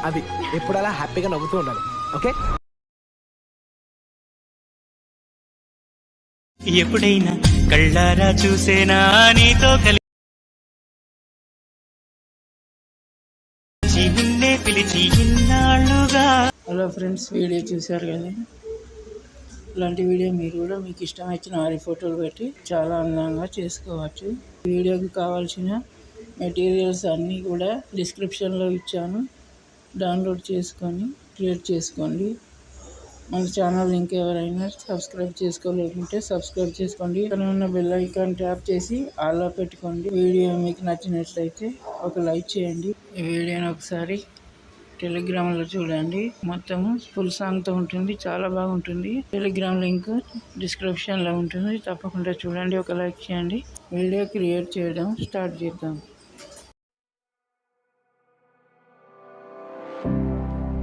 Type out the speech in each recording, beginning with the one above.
అది ఎప్పుడు అలా హ్యాపీగా నవ్వుతూ ఉండాలి. ఓకే, ఎప్పుడైనా కళ్ళారా చూసేనా నీతో కలిసి నిన్నే పిలిచి ఇన్నాళ్ళుగా. హలో ఫ్రెండ్స్, వీడియో చూశారు కదా. ఇలాంటి వీడియో మీరు కూడా మీకు ఇష్టం వచ్చిన వారి ఫోటోలు పెట్టి చాలా అందంగా చేసుకోవచ్చు. వీడియోకి కావాల్సిన మెటీరియల్స్ అన్నీ కూడా డిస్క్రిప్షన్లో ఇచ్చాను. డౌన్లోడ్ చేసుకొని క్రియేట్ చేసుకోండి. మన ఛానల్ ఇంకెవరైనా సబ్స్క్రైబ్ చేసుకోలేకుంటే సబ్స్క్రైబ్ చేసుకోండి. ఇక్కడ ఉన్న బెల్ ఐకాన్ ట్యాప్ చేసి ఆల్లో పెట్టుకోండి. వీడియో మీకు నచ్చినట్లయితే ఒక లైక్ చేయండి. ఈ వీడియోని ఒకసారి టెలిగ్రామ్లో చూడండి. మొత్తము ఫుల్ సాంగ్తో ఉంటుంది, చాలా బాగుంటుంది. టెలిగ్రామ్ లింక్ డిస్క్రిప్షన్లో ఉంటుంది, తప్పకుండా చూడండి. ఒక లైక్ చేయండి. వీడియో క్రియేట్ చేయడం స్టార్ట్ చేద్దాం.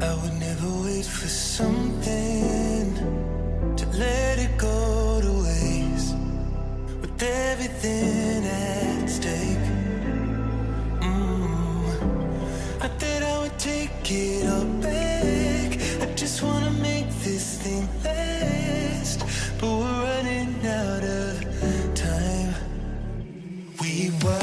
I would never wait for something to let it go to waste with everything at stake. I thought I would take it all back. I just wanna make this thing last, but we're running out of time. We were